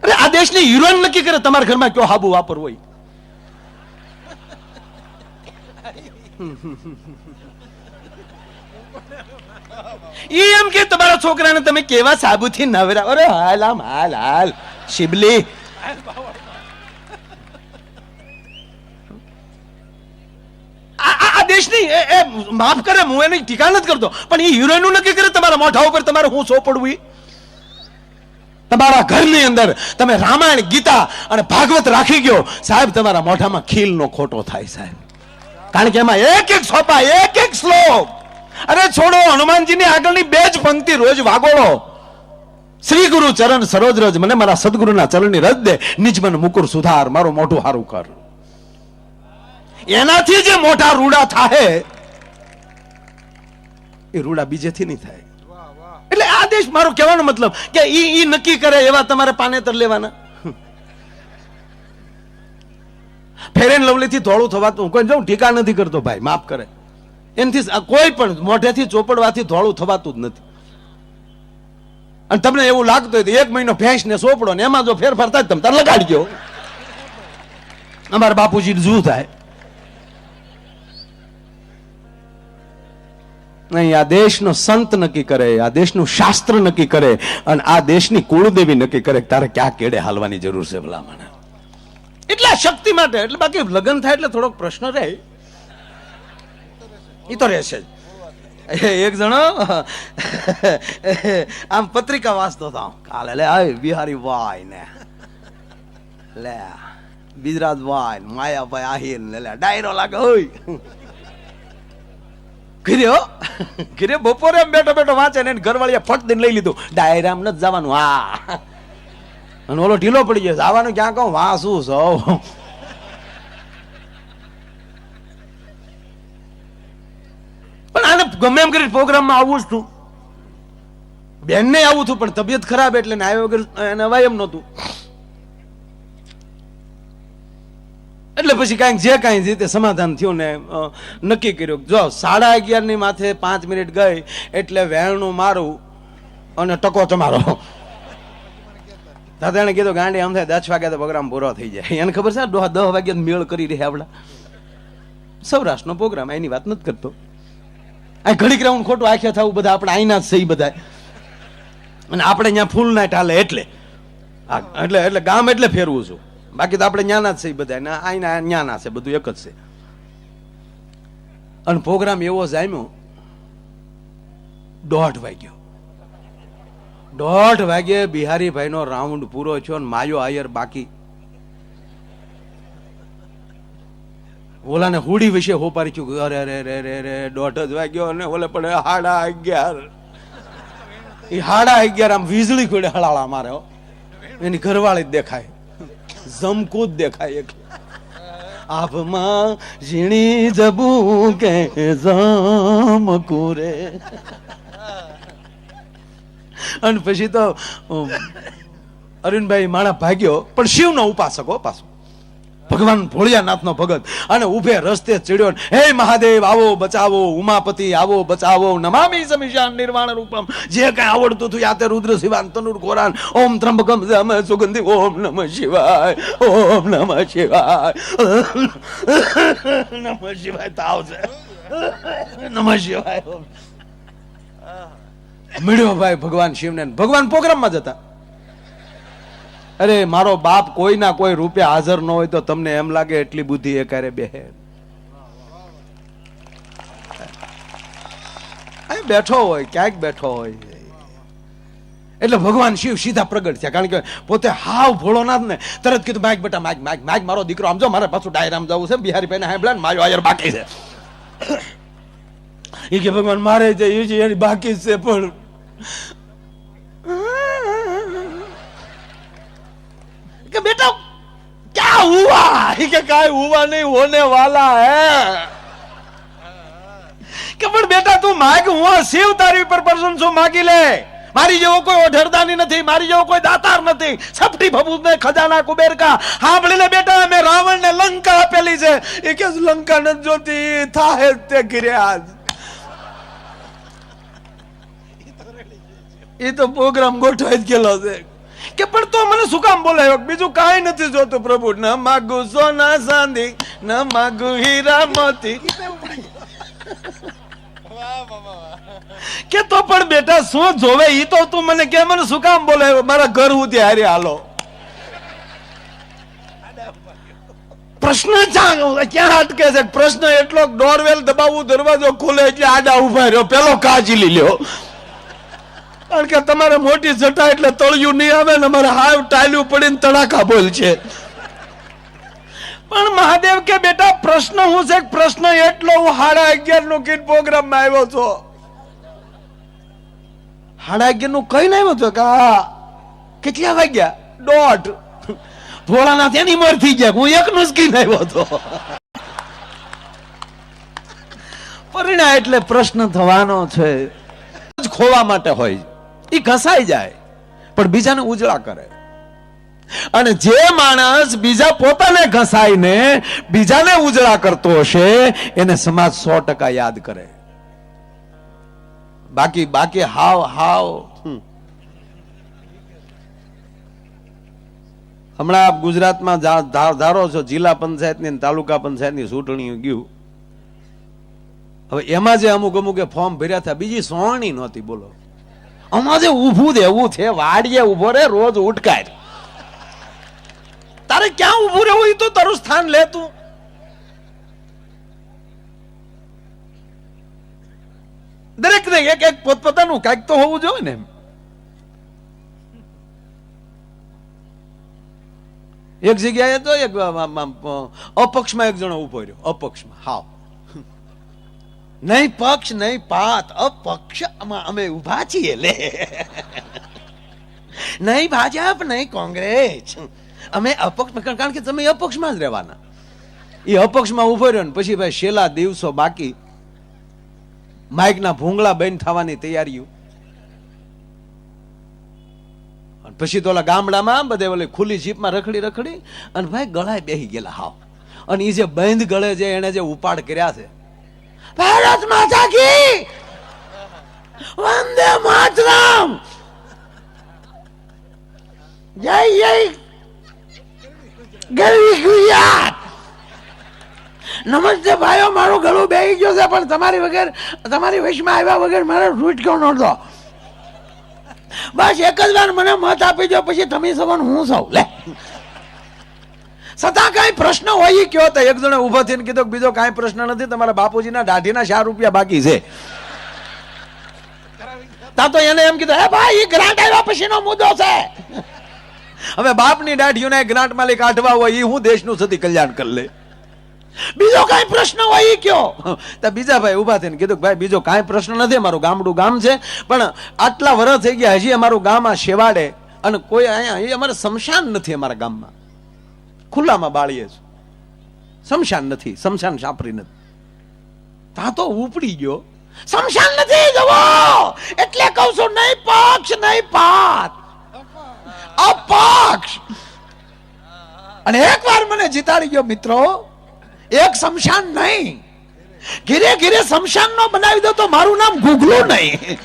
અરે આ દેશની હિરોઈન નક્કી કરે તમારા ઘરમાં કયો હાબુ વાપરવો હોય. ઈ એમ કે તમારા છોકરાને તમે કેવા સાબુથી નવરા. અરે હાલ આમ હાલ હાલ શિબલી. આ દેશની માફ કરે, હું એની ટીકા નથી કરતો, પણ એ હિરોઈન નક્કી કરે તમારા મોઢા ઉપર તમારે હું સોંપડવું. તમારા ઘરની અંદર તમે રામાયણ, ગીતા અને ભાગવત રાખી ગયો સાહેબ, તમારા મોઢામાં ખીલનો ખોટો થાય સાહેબ, કારણ કે એમાં એક એક સોપા, એક એક શ્લોક. અરે છોડો, હનુમાનજીની આગળની 2 જ પંક્તિ રોજ વાગોળો. શ્રી ગુરુ ચરણ સરોજ રજ, મને મારા સદગુરુના ચરણની રજ દે, નિજ મન મુકુર સુધાર, મારું મોઢું હારું કર. એનાથી જે મોટા રૂડા થાય એ રૂડા બીજેથી નહીં થાય. એટલે આ દેશ, મારો કહેવાનો મતલબ કે ઈ નક્કી કરે એવા તમારે પાનેતર લેવાના. ફેર એન્ડ લવલી થી ધોળું થવાતું કોઈ જો ઠીકા નથી કરતો ભાઈ, માફ કરે. એનાથી કોઈ પણ મોઢેથી ચોપડવાથી ધોળું થવાતું જ નથી. અને તમને એવું લાગતું હોય તો 1 મહિનો ભેંસ ને સોપડો ને એમાં જો ફેરફાર થાય તમે તાર લગાડજો. અમારા બાપુજી જુ થાય નહીં. આ દેશનો સંત નક્કી કરે, આ દેશનું શાસ્ત્ર નક્કી કરે, અને આ દેશની કુળદેવી નક્કી કરે તારે ક્યાં કેડે હાલવાની જરૂર છે ભલામણ. એટલે શક્તિ માટે. એટલે બાકી લગ્ન થાય એટલે થોડોક પ્રશ્ન રહે, એ તો રહેશે જ. એક જણો આમ પત્રિકા વાંચતો હતો કાલે, લે બિહારી વાય ને લે ગુજરાત વાય માયાભાઈ આહિર ને લે ડાયરો લાગે હોય ઘરે બપોરે બેઠો બેઠો વાંચે ને ઘરવાળીએ ફટ દઈને લઈ લીધું. ડાયરામ નથી જવાનું. હા, અને ઓલો ઢીલો પડી ગયો, જવાનું ક્યાં કહું વાંચું સૌ. પણ આને ગમે એમ કરી પ્રોગ્રામમાં આવવું જ હતું, બેનને આવું હતું, પણ તબિયત ખરાબ એટલે આવ્યો વગર એને અવાય એમ નહોતું. એટલે પછી કાંઈક જે કાંઈ રીતે સમાધાન થયું ને નક્કી કર્યું. જો 11:30 ની માથે 5 મિનિટ ગઈ એટલે વેણું મારું અને ટકો તમારો. દાદા એને કીધું ગાંડી આમ થાય 10 વાગ્યા તો પ્રોગ્રામ પૂરો થઈ જાય. એને ખબર છે 10 વાગ્યા મેળ કરી રહ્યા આપડા સૌરાષ્ટ્રનો પ્રોગ્રામ. એની વાત નથી કરતો. આ ઘડીક રાઉન્ડ ખોટું આખ્યા થવું બધા આપણે આઈના જ છે બધા, અને આપણે અહીંયા ફૂલ નાઈટ હાલે એટલે એટલે ગામ એટલે ફેરવું છું. બાકી તો આપણે ન્યાના જ છે બધા, આઈના ન્યાના છે, બધું એક જ છે. અને પ્રોગ્રામ એવો જામ્યો 1:30 વાગ્યો. 1:30 વાગે બિહારીભાઈ નો રાઉન્ડ પૂરો થયો ને માયો આયર બાકી. ઓલાને હુડી વિશે હોપારી થયું. અરે રે રે રે રે 1:30 જ વાગ્યો અને ઓલે પડે 11:30. એ 11:30 આમ વીજળી ખોડે હળાળા મારે. એની ઘરવાળી જ દેખાય, જમકુ જ દેખાય. આભમાં ઝીણી જબુ કે જમકુ રે. અને પછી તો અરવિંદભાઈ માણા ભાગ્યો, પણ શિવનો ઉપાસક હો પાછો, ભગવાન ભોળિયાનાથનો ભગત. અને ઉભે રસ્તે ચડ્યો, હે મહાદેવ આવો બચાવો, ઉમાપતિ આવો બચાવો, નમામિ સમિશાન નિર્વાણ રૂપમ. જે કઈ આવડતું હતું યાતે રુદ્ર શિવાન તનુર ઘોરાન, ઓમ ત્રંબકમ જમ સુગંધિ, ઓમ નમઃ શિવાય, ઓમ નમઃ શિવાય, નમઃ શિવાય. તાવ છે, નમઃ શિવાય. મળ્યો ભાઈ ભગવાન શિવને. ભગવાન પ્રોગ્રામમાં જતા. અરે મારો બાપ કોઈના કોઈ રૂપે હાજર ન હોય તો તમને એમ લાગે એટલી બુદ્ધિ એકારે બેહે. બેઠો હોય ક્યાંક બેઠો હોય. એટલે ભગવાન શિવ સીધા પ્રગટ થયા, કારણ કે પોતે હાવ ભોળો ના ને. તરત કીધું માઇક બેટા માઇક માઇક માઇક, મારો દીકરો આમ જો, મારે પાછું ડાયરામ જવું છે, બિહારી ભાઈ ને સાંભળ્યા મારો આયર બાકી છે. એ કે ભગવાન મારે જે બાકી છે, પણ कि बेटा क्या हुआ? कि काय हुआ नहीं, होने वाला है. कि પણ બેટા તું માગ, હું શિવ તારી ઉપર પ્રસન્ન છું, માગી લે. મારી જેવો કોઈ ઓઢરદાની નથી, મારી જેવો કોઈ દાતાર નથી. સપટી ભભૂત ને ખજાના કુબેર કા. સાંભળી લે બેટા, મેં રાવણ ને લંકા આપેલી છે. એ કે લંકા ન જોતી થાય તે ગિર્યા. એ તો પ્રોગ્રામ ગોઠવાઈ ગયેલો છે. કે પણ તો મને શું કામ બોલાયો? બીજું કાંઈ નથી જોતું પ્રભુ. ન માગું સોના ચાંદી, ન માગું હીરા મોતી. કે તો પણ બેટા શું જોવે ઈ તો તું મને કે, મને શું કામ બોલાયો? મારા ઘર સુધી હારે હાલો. પ્રશ્ન ક્યાં અટકે છે? પ્રશ્ન એટલો ડોરવેલ દબાવવું, દરવાજો ખોલે એટલે આડા ઉભા રહ્યો, પેલો કાચી લ્યો. કારણ કે તમારે મોટી જટા એટલે તળિયું નહીં આવે ને અમારે હાવ ટાલ્યું પડીને તડાકા બોલ છે. પણ મહાદેવ કે બેટા પ્રશ્ન હું છે? પ્રશ્ન એટલો હું 11:30 નું કીટ પ્રોગ્રામ માં આવ્યો છો. 11:30 નું કઈ ના આવ્યો છો? કેટલા વાગ્યા? 1:30. ભોળાનાથ એની મર થઈ ગયા, હું એક નુસ્કી આવ્યો હતો. પરિણામ એટલે પ્રશ્ન થવાનો છે. ખોવા માટે હોય, એ ઘસાઈ જાય પણ બીજાને ઉજળા કરે. અને જે માણસ બીજા પોતાને ઘસાઈને બીજાને ઉજળા કરતો હશે એને સમાજ 100% યાદ કરે. બાકી હાવ હમણાં ગુજરાતમાં ધારો છો જિલ્લા પંચાયતની તાલુકા પંચાયતની ચૂંટણી ગયું. હવે એમાં જે અમુક ફોર્મ ભર્યા હતા, બીજી સોણી નહોતી. બોલો, આમાં જે ઉભું દેવું છે, વાડીએ ઉભો રે, રોજ ઉટકાય. તારે ક્યાં ઉભું રહેવું? તો તારું સ્થાન લે તું. દરેક ને એક પોતપોતાનું કઈક તો હોવું જોઈએ ને. એક જગ્યાએ તો એક અપક્ષમાં એક જણો ઉભો રહ્યો. અપક્ષમાં હાવ નહીં પક્ષ નહીં પાત, અપક્ષ અમે ઉભા છીએ લે. નહીં ભાજપ નહીં કોંગ્રેસ, અમે અપક્ષ. કારણ કે તમે અપક્ષમાં જ રહેવાના. એ અપક્ષમાં ઉભો રહ્યો ને પછી ભાઈ છેલ્લા દિવસો બાકી, માઇકના ભૂંગળા બંધ થવાની તૈયારીઓ. પછી તો ઓલા ગામડામાં બધે ઓલી ખુલ્લી જીપમાં રખડી અને ભાઈ ગળાએ બેહી ગયેલા હાવ. અને એ જે બંધ ગળે છે એને જે ઉપાડ કર્યા છે, ભારત માતા કી વંદે માતરમ, જય જય ગરવી ગુજરાત, નમસ્તે ભાઈઓ. મારું ગળું બેહી ગયો છે પણ તમારી વગર, તમારી વશમાં આવ્યા વગર મારે રૂટકો નહોતો. બસ એક જ વાર મને મત આપી દો, પછી તમે સૌ હું સૌ લે. છતાં કઈ પ્રશ્ન હોય કયો? તો એક જણે ઉભો થઈને કીધું બીજો કઈ પ્રશ્ન નથી, તમારા બાપુજીના દાઢીના 4 રૂપિયા બાકી છે. તા તો એને એમ કીધું, હે ભાઈ એ ગ્રાન્ટ આવ્યા પછીનો મુદ્દો છે. હવે બાપની દાઢીઓને ગ્રાન્ટ માલિક કાઢવા હોય, એ હું દેશનું સતી કલ્યાણ કરી લે. બીજો કઈ પ્રશ્ન હોય કયો? તો બીજા ભાઈ ઉભા થઈને કીધું ભાઈ બીજો કઈ પ્રશ્ન નથી, અમારું ગામડું ગામ છે પણ આટલા વર્ષ થઈ ગયા હજી અમારું ગામ આ શેવાડે અને કોઈ અહીંયા અમારે શમશાન નથી. અમારા ગામમાં ખુલ્લામાં બાળીએ છે, શમશાન નથી, શમશાન સાપરી નથી. તા તો ઉપડી ગયો, શમશાન નથી જવો. એટલે કહું છું, નહીં પક્ષ નહીં પાત, અપક્ષ. અને એક વાર મને જીતાડી ગયો મિત્રો. એક શમશાન નહીં, ઘીરે ઘીરે શમશાન નો બનાવી દો તો મારું નામ ગુગલું નહીં.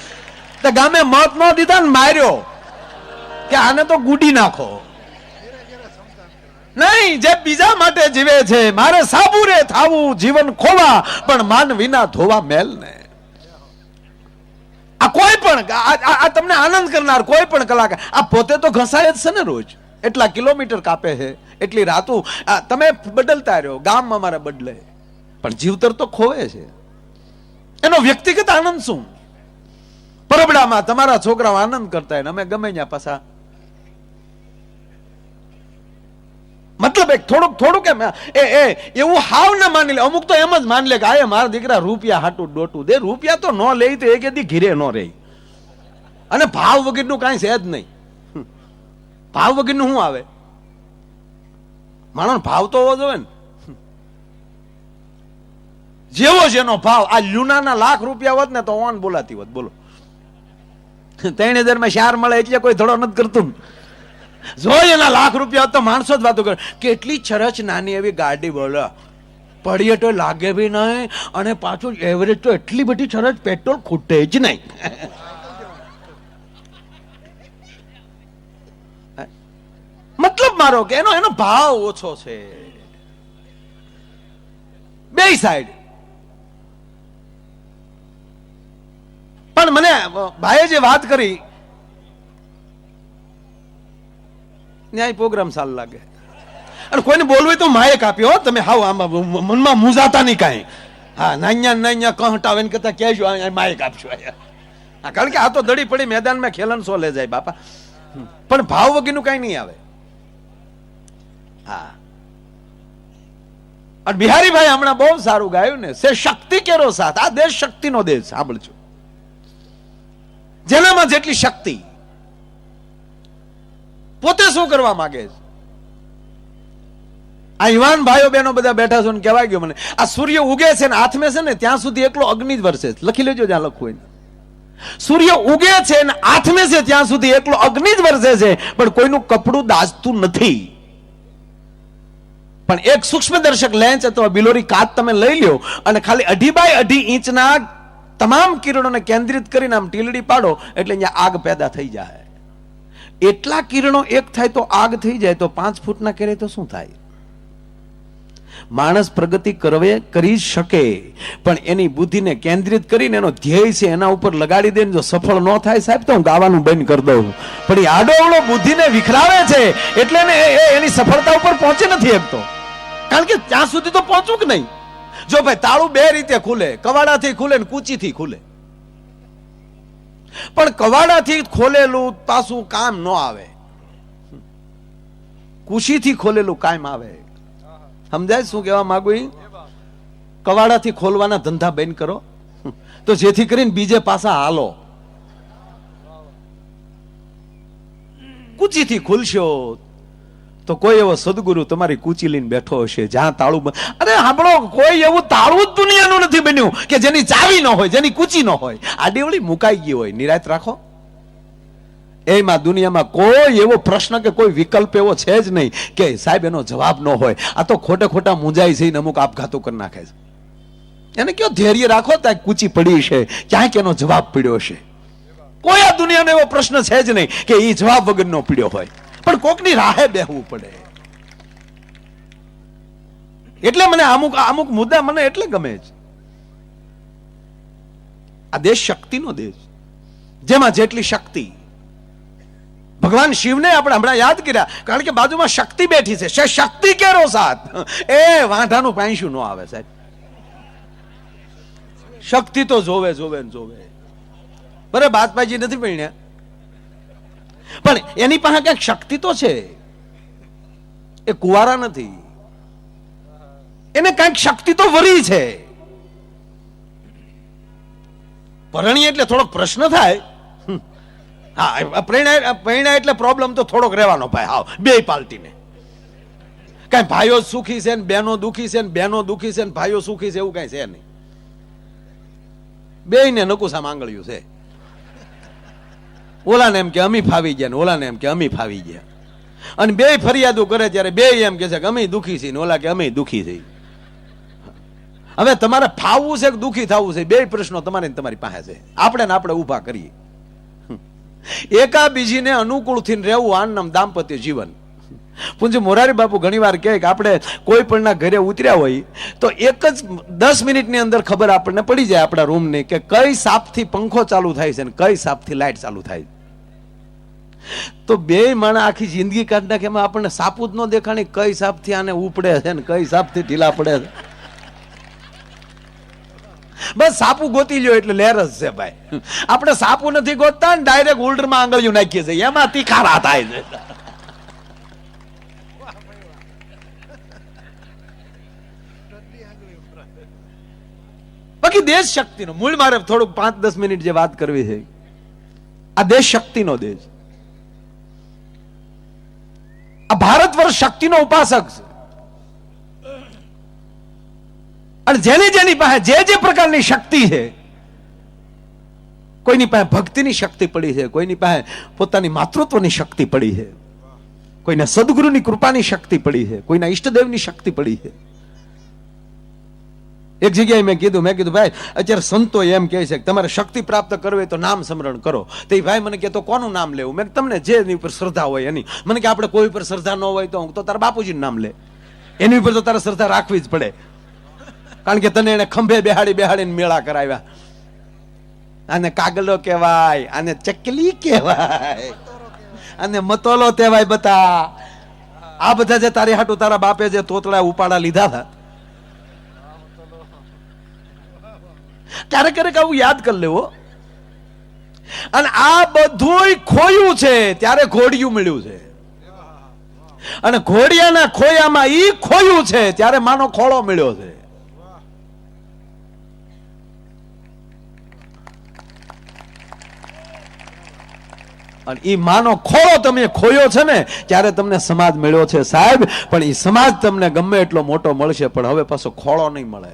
તો ગામે મત ન દીધા ને માર્યો કે આને તો ગુડી નાખો. નહીં, જે બીજા માટે જીવે છે, મારે સાબુરે થાવું જીવન ખોવા પણ માન વિના ધોવા મેલ ને. આ કોઈ પણ આ તમને આનંદ કરનાર કોઈ પણ કલાકાર આ પોતે તો ઘસાય જ છે ને રોજ. એટલા કિલોમીટર કાપે છે, એટલી રાતું તમે બદલતા રહ્યો, ગામ અમારે બદલે પણ જીવતર તો ખોવે છે. એનો વ્યક્તિગત આનંદ શું? પરબડામાં તમારા છોકરાઓ આનંદ કરતા હોય ને અમે ગમે ત્યાં પાછા. મતલબ એક થોડુંક એમ એવું હાવ ના માની લે. અમુક તો એમ જ માની લે કે આ મારા દીકરા રૂપિયા હાટું ડોટું દે. રૂપિયા તો ન લે તો એક દી ઘીરે ન રહે. અને ભાવ વગરનું કાંઈ છે જ નહીં. ભાવ વગરનું શું આવે? માણસ ભાવ તો હોવો જોઈએ ને. જેવો જેનો ભાવ. આ લ્યુનાના લાખ રૂપિયા હોત ને તો ઓન બોલાતી હોત. બોલો 3000 માં 4 મળે એટલે કોઈ ધડો નથી કરતું. જો એના લાખ રૂપિયા તો માણસો જ વાતો કરે. કેટલી સરસ નાની એવી ગાડી બોલો, પડીએ તો લાગે બી નહીં અને પાછું એવરેજ તો એટલી બધી સરસ, પેટ્રોલ ખૂટે જ નહીં. મારો કે એનો ભાવ ઓછો છે. બે સાઈડ. પણ મને ભાઈએ જે વાત કરી ન્યાય પ્રોગ્રામ સારું લાગે. અને કોઈને બોલવું તો માયક આપ્યો, તમે હાવ આમાં મનમાં મૂંઝાતા નહીં કાંઈ. હા, નાન્યા કં હટાવે કરતા કહેજો માયક આપશો. કારણ કે આ તો દડી પડી મેદાનમાં ખેલન સો લે જાય બાપા. પણ ભાવ વગરનું કઈ નહીં આવે. હા, અને બિહારીભાઈ હમણાં બહુ સારું ગાયું ને, સે શક્તિ કેરો સાથ. આ દેશ શક્તિનો દેશ. સાંભળજો, જેનામાં જેટલી શક્તિ. પોતે શું કરવા માંગે છે? આ યુવાન ભાઈઓ બહેનો બધા બેઠા છો ને કહેવાય ગયો મને, આ સૂર્ય ઉગે છે ને હાથમે છે ને ત્યાં સુધી એકલો અગ્નિ જ વરસે. લખી લેજો જ્યાં લખવું હોય. સૂર્ય ઉગે છે ને હાથમે છે ત્યાં સુધી એકલો અગ્નિ જ વરસે છે, પણ કોઈનું કપડું દાઝતું નથી. પણ એક સૂક્ષ્મદર્શક લેન્સ અથવા બિલોરી કાચ તમે લઈ લ્યો અને ખાલી 2 બાય 2 ઇંચના તમામ કિરણોને કેન્દ્રિત કરીને આમ ટીલડી પાડો એટલે અહીંયા આગ પેદા થઈ જાય. એટલા કિરણો એક થાય તો આગ થઈ જાય, તો 5 ફૂટના કરે તો શું થાય? માણસ પ્રગતિ કરી શકે, પણ એની બુદ્ધિને કેન્દ્રિત કરીને એનો ધ્યેય છે એના ઉપર લગાડી દે. જો સફળ ન થાય સાહેબ તો હું ગાવાનું બંધ કરી દઉં. પણ એ આડોઅવળો બુદ્ધિને વિખરાવે છે એટલે એની સફળતા ઉપર પહોંચી નથી શકતો. કારણ કે ત્યાં સુધી તો પહોંચવું કે નહીં. જો ભાઈ તાળું 2 રીતે ખુલે, કવાડાથી ખુલે ને કૂચીથી ખુલે. પણ કવાડાથી ખોલેલું પાછું કામ ન આવે, કુશીથી ખોલેલું કામ આવે. સમજાય શું કહેવા માંગુ? કવાડાથી ખોલવાના ધંધા બંધ કરો, તો જેથી કરીને બીજે પાછા હાલો. કુચીથી ખુલશો તો કોઈ એવો સદગુરુ તમારી કૂચી લઈને બેઠો હશે જ્યાં તાળું. અરે સાંભળો, કોઈ એવું તાળું જ દુનિયાનું નથી બન્યું કે જેની ચાવી ન હોય, જેની કૂચી ન હોય. આડીવળી મુકાઈ ગઈ હોય. નિરાત રાખો. એમાં દુનિયામાં કોઈ એવો પ્રશ્ન કે કોઈ વિકલ્પ એવો છે જ નહીં કે સાહેબ એનો જવાબ ન હોય. આ તો ખોટા મુંજાઈ છે, અમુક આપઘાતો કરી નાખે છે. એને કયો ધૈર્ય રાખો, ત્યાં કૂચી પડી છે, ક્યાંક એનો જવાબ પીડ્યો છે. કોઈ આ દુનિયાનો એવો પ્રશ્ન છે જ નહીં કે એ જવાબ વગરનો પીડ્યો હોય. પણ કોકની રાહે બેહવું પડે. એટલે મને અમુક મુદ્દા મને એટલે ગમે છે. આ દેશ શક્તિનો દેશ, જેમાં જેટલી શક્તિ. ભગવાન શિવને આપણે હમણાં યાદ કર્યા, કારણ કે બાજુમાં શક્તિ બેઠી છે. શક્તિ કેરો સાથ. એ વાંઢાનું પાંચું ન આવે સાહેબ. શક્તિ તો જોવે. બરાબર, બાજપાજી નથી પૈણ્યા, પણ એની પાસે ક્યાંક શક્તિ તો છે. એ કુંવારા નથી, એને કઈક શક્તિ તો વરી છે. પરણી એટલે થોડોક પ્રશ્ન થાય. હા, પરણ્યા એટલે પ્રોબ્લેમ તો થોડોક રહેવાનો ભાઈ. હાવ બે પાલટીને કઈ ભાઈઓ સુખી છે ને બહેનો દુખી છે, ને બહેનો દુખી છે ને ભાઈઓ સુખી છે, એવું કઈ છે નહીં. બે ને નકુસા માંગળ્યું છે. ઓલાને એમ કે અમી ફાવી ગયા ને ઓલાને એમ કે અમી ફાવી ગયા, અને બે ફરિયાદો કરે ત્યારે બે એમ કે છે કે અમે દુખી છીએ ને ઓલા કે અમે દુખી છીએ. હવે તમારે ફાવવું છે કે દુખી થવું છે, બે પ્રશ્નો તમારી પાસે છે. આપણે ને આપણે ઉભા કરીએ. એકાબીજીને અનુકૂળ થી રહેવું, આ નામ દાંપત્ય જીવન. પૂજ્ય મોરારી બાપુ ઘણી વાર કહે કે આપણે કોઈ પણ ના ઘરે ઉતર્યા હોય તો એક જ 10 મિનિટની અંદર ખબર આપણને પડી જાય આપણા રૂમની કે કઈ સાપથી પંખો ચાલુ થાય છે ને કઈ સાપથી લાઈટ ચાલુ થાય. તો બે માણસ આખી જિંદગી કાઢી નાખે, એમાં આપણને સાપુ જ ન દેખાણી કઈ સાપથી આને ઉપડે છે ને કઈ સાપથી ઢીલા પડે છે. બસ સાપુ ગોતી લ્યો એટલે લેર જ છે ભાઈ. આપણે સાપુ નથી ગોતતા ને ડાયરેક્ટ ઉલ્ડરમાં આંગળીઓ નાખીએ છીએ, એમાં તીખારા થાય છે. બાકી દેશ શક્તિનો મૂળ મારે થોડુંક 5-10 મિનિટ જે વાત કરવી છે. આ દેશ શક્તિનો દેશ. આ ભારત વર્ષ શક્તિનો ઉપાસક છે. અને જેની પાસે જે પ્રકારની શક્તિ છે, કોઈની પાસે ભક્તિની શક્તિ પડી છે, કોઈની પાસે પોતાની માતૃત્વની શક્તિ પડી છે, કોઈને સદગુરુની કૃપાની શક્તિ પડી છે, કોઈના ઈષ્ટદેવની શક્તિ પડી છે. એક જગ્યાએ મેં કીધું ભાઈ અત્યારે સંતો એમ કહે છે કે તમારે શક્તિ પ્રાપ્ત કરવી તો નામ સ્મરણ કરો. તો એ ભાઈ મને કહે તો કોનું નામ લેવું? મેં તમને જે એની ઉપર શ્રદ્ધા હોય એની. મને કે આપણે કોઈ ઉપર શ્રદ્ધા ન હોય તો તારા બાપુજીનું નામ લે, એની ઉપર તો તારે શ્રદ્ધા રાખવી જ પડે, કારણ કે તને એને ખંભે બેહાડીને મેળા કરાવ્યા. આને કાગલો કહેવાય, આને ચકલી કહેવાય, આને મતોલો કહેવાય. બતા આ બધા જે તારી હાટુ તારા બાપે જે તોતળા ઉપાડા લીધા હતા, ક્યારેક આવું યાદ કરી લેવો. અને આ બધું ખોયું છે ત્યારે ઘોડિયું મળ્યું છે, અને ઘોડિયાના ખોયામાં ઈ ખોયું છે ત્યારે માનો ખોળો મળ્યો છે. અને ઈ માનો ખોળો તમે ખોયો છે ને ત્યારે તમને સમાજ મળ્યો છે સાહેબ. પણ ઈ સમાજ તમને ગમે એટલો મોટો મળશે પણ હવે પાછો ખોળો નહીં મળે.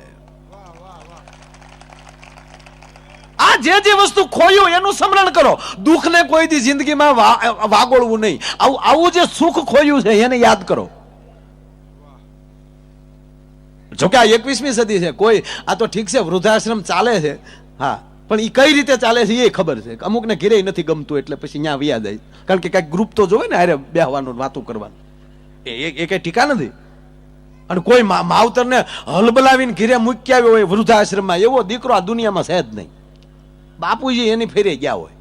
આ જે વસ્તુ ખોયું એનું સ્મરણ કરો. દુઃખને કોઈ દી જિંદગીમાં વાગોળવું નહીં. આવું જે સુખ ખોયું છે એને યાદ કરો. જોકે આ 21મી સદી છે, કોઈ આ તો ઠીક છે વૃદ્ધાશ્રમ ચાલે છે, હા, પણ એ કઈ રીતે ચાલે છે એ ખબર છે. અમુકને ઘેરે નથી ગમતું એટલે પછી ત્યાં વ્યા જાય, કારણ કે કઈક ગ્રુપ તો જોવે ને હારે બેહવાનું વાતું કરવાનું. એ કઈ ટીકા નથી. અને કોઈ માવતરને હલબલાવીને ઘેરે મૂકી આવ્યો હોય વૃદ્ધાશ્રમમાં, એવો દીકરો આ દુનિયામાં છે જ નહીં. બાપુજી એની ફેરે ગયા હોય.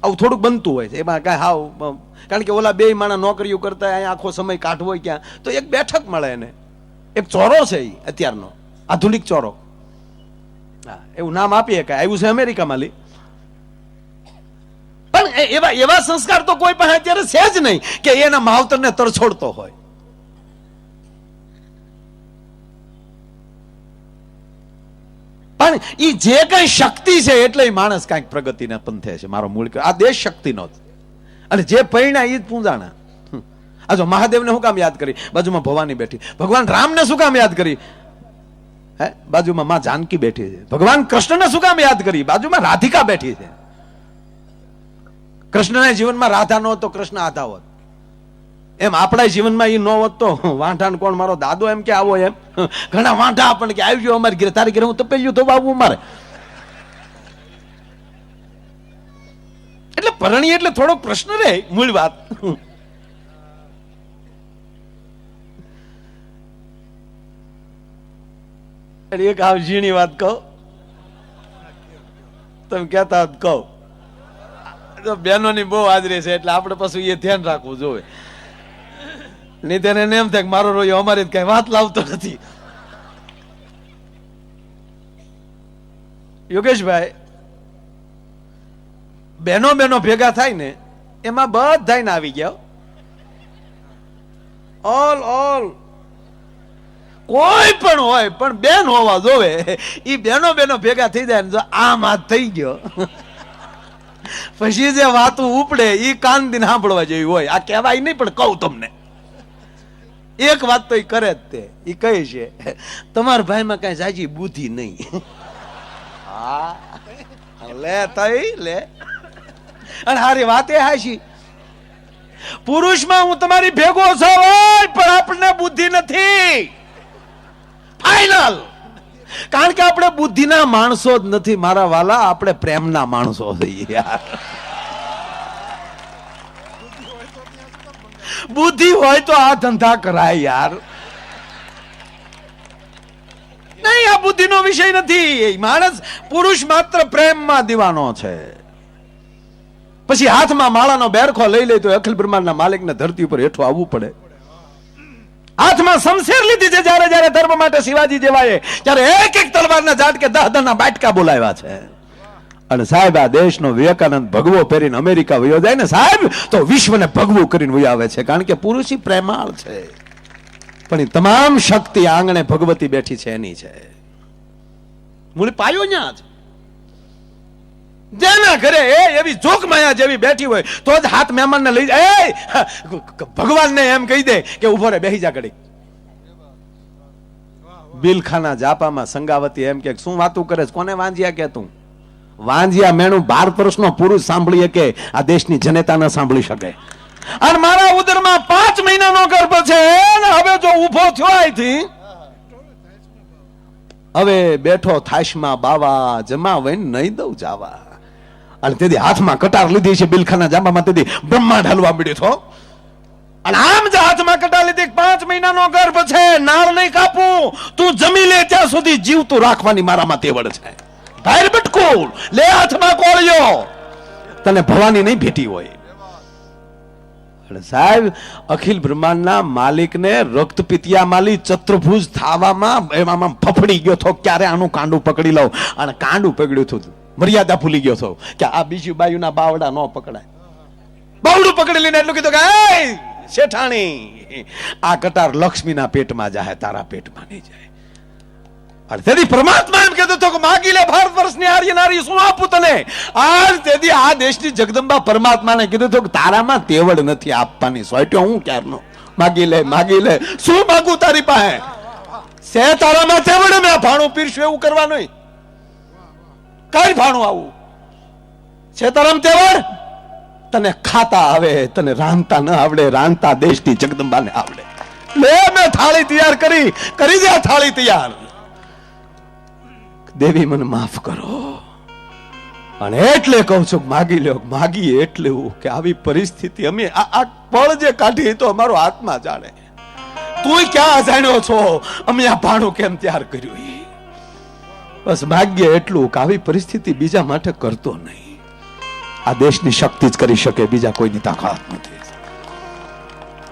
આવું થોડુંક બનતું હોય છે એમાં કાંઈ હાવ, કારણ કે ઓલા બે માણા નોકરીઓ કરતા અહીંયા આખો સમય કાઢવો હોય ક્યાં, તો એક બેઠક મળે એને. એક ચોરો છે એ અત્યારનો આધુનિક ચોરો, હા એવું નામ આપીએ કે આવ્યું છે અમેરિકામાં લી. પણ એવા સંસ્કાર તો કોઈ પાસે અત્યારે છે જ નહીં કે એના માવતરને તરછોડતો હોય. પણ એ જે કઈ શક્તિ છે એટલે માણસ કઈક પ્રગતિના પંથે છે. મારો મૂળ આ દેશ શક્તિનો જ, અને જે પૈણા એ જ પૂંજાણા. આ જો મહાદેવને શું કામ યાદ કરી? બાજુમાં ભવાની બેઠી. ભગવાન રામને શું કામ યાદ કરી? હે, બાજુમાં માં જાનકી બેઠી છે. ભગવાન કૃષ્ણને શું કામ યાદ કરી? બાજુમાં રાધિકા બેઠી છે. કૃષ્ણના જીવનમાં રાધા નો તો કૃષ્ણ આધા હોત. એમ આપણા જીવનમાં એ ન હોત તો વાંઢા કોણ? મારો દાદો એમ કે આવો, એમ ઘણા વાંઢા આપણને કે આવી ગયો અમારી ઘરે, તારી ઘરે હું તપેલ્યું તો આવવું મારે. એટલે પરણી એટલે થોડો પ્રશ્ન રહે. મૂળ વાત એક આવ ઝીણી વાત કહું, તમે કહેતા કહું તો બહેનોની બહુ હાજરી છે એટલે આપણે પાછું એ ધ્યાન રાખવું જોઈએ. નહીં તેને એમ થાય કે મારો રોયો અમારી કઈ વાત લાવતો નથી. યોગેશભાઈ, બહેનો ભેગા થાય ને એમાં બધા આવી ગયા. ઓલ કોઈ પણ હોય પણ બેન હોવા જોવે. ઈ બહેનો ભેગા થઈ જાય ને જો આમ હાથ થઈ ગયો પછી જે વાતો ઉપડે ઈ કાન દીને સાંભળવા જેવી હોય. આ કહેવાય નહીં પણ કહું તમને એક વાત તો ઈ કરે જ તે. ઈ કહે છે તમારા ભાઈમાં કઈ જાજી બુદ્ધિ નહીં. હા લે તઈ લે. અને હારી વાતે હાશી. પુરુષમાં હું તમારી ભેગો છું પણ આપણને બુદ્ધિ નથી. ફાઈનલ. કારણ કે આપણે બુદ્ધિના માણસો જ નથી મારા વાલા, આપણે પ્રેમના માણસો છીએ યાર. બુદ્ધિ હોય તો આ ધંધા કરાય યાર. નહીં, આ બુદ્ધિનો વિષય નથી. માણસ પુરુષ માત્ર પ્રેમમાં દીવાનો છે. પછી હાથમાં માળાનો બેરખો લઈ લે તો અખિલ બ્રહ્માંડના માલિકને ધરતી ઉપર હેઠું આવવું પડે. હાથમાં શમશેર લીધી છે જ્યારે ધર્મ માટે શિવાજી જેવાએ, ત્યારે એક તલવારના ઝાટકે 10 બાટકા બોલાવ્યા છે. અને સાહેબ આ દેશનો વિવેકાનંદ ભગવો પહેરીને અમેરિકા વયો જાય ને સાહેબ તો વિશ્વને ભગવું કરીને વયો આવે છે. કારણ કે પુરુષી પ્રેમાળ છે, પણ એ તમામ શક્તિ આંગણે ભગવતી બેઠી છે એની છે. મૂળ પાયો ન્યા છે. જેના ઘરે એવી જોક માયા જેવી બેઠી હોય તો જ હાથ મહેમાનને લઈ જાય. ભગવાનને એમ કહી દે કે ઉભો રે, બેહી જા ઘડી. બિલખાના જાપામાં સંગાવતી એમ કે શું વાતું કરે છે? કોને વાંજિયા કે તું? વાંજિયા મેણું 12 વર્ષનો પુરુષ સાંભળીએ કે આ દેશની જનતા ન સાંભળી શકે. અને મારા ઉદરમાં 5 મહિનાનો ગર્ભ છે ને હવે જો ઉભો થયો અહીંથી હવે બેઠો થાશમાં બાવા જમા વૈન નહીં દઉં જાવા. અને તેથી હાથમાં કટાર લીધી છે બિલખાના જાંબામાં, તેથી બ્રહ્માંડ હલવા મળ્યો છો. અને આમ જ હાથમાં કટાર લીધી, 5 મહિનાનો ગર્ભ છે, નાળ નહીં કાપું, તું જમી લે ત્યાં સુધી જીવતું રાખવાની મારામાં તેવડ છે. ભાઈર બટકું લે હાથમાં કોળિયો, તને ભવાની નહીં ભેટી હોય. સાહેબ અખિલ બ્રહ્માંડના માલિકને રક્તપિતિયા માલી ચતુર્ભુજ થાવામાં એમાં ફફડી ગયો તો ક્યારે આનું કાંડું પકડી લઉં, અને કાંડું પકડ્યું હતું, મર્યાદા ભૂલી ગયો છો કે આ બીજી બાયુના બાવડા ન પકડાય. બાવડું પકડી લઈને એટલું કીધું કે એ શેઠાણી, આ કટાર લક્ષ્મીના પેટમાં જાય, તારા પેટમાં નહીં જાય. અને તેથી પરમાત્મા એમ કહેતો હતો કે માગી લે ભારત વર્ષની આર્ય નારી, શું આપું તને? આજ તેથી આ દેશની જગદંબા પરમાત્માને કીધું હતું કે તારામાં તેવડ નથી આપવાની, સોટ્યો હું ક્યારનો. માગી લે, માગી લે, શું માગું તારી પાસે? સે તારામાં તેવડ, મેં ભાણું પીરશું એવું કરવાનું, કઈ ભાણું આવું છે તારામાં તેવડ? તને ખાતા આવે, તને રાંધતા ન આવડે, રાંધતા દેશની જગદંબાને આવડે. લે મેં થાળી તૈયાર કરી દે, થાળી તૈયાર. દેવી મને માફ કરો. અને એટલે કહું છું માગી લ્યો, માગી એટલે કે આવી પરિસ્થિતિ અમે આ પળ જે કાઢી તો અમારો આત્મા જાણે. તું ક્યાં જાણ્યો છો અમે આ ભાણું કેમ તૈયાર કર્યું? બસ ભાગ્ય એટલું કે આવી પરિસ્થિતિ બીજા માટે કરતો નહીં. આ દેશની શક્તિ જ કરી શકે, બીજા કોઈની તાકાત નથી.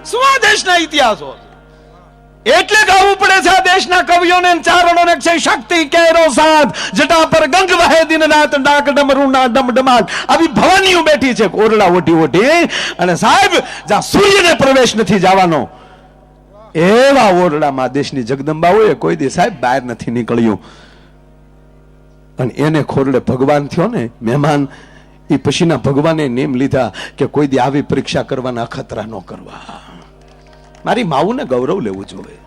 શું આ દેશના ઇતિહાસો એટલે ગાવું પડે છે આ દેશના કવિઓને, ચારણોને છે શક્તિ કેરો સાથ, જટા પર ગંગ વહે દિન રાત, ડાક ડમરૂના ડમડમાટ. આવી ભવાનીઓ બેઠી છે ઓરડા ઓઢી ઓઢી. અને સાહેબ જ્યાં સૂર્યને પ્રવેશ નથી જવાનો એવા ઓરડામાં દેશની જગદંબાઓએ કોઈ દી સાહેબ બહાર નથી નીકળ્યું. અને એને ખોરડે ભગવાન થયો ને મહેમાન, એ પછીના ભગવાને નેમ લીધા કે કોઈ દી આવી પરીક્ષા કરવાના અખતરા ન કરવા. મારી માવુને ગૌરવ લેવું જોઈએ.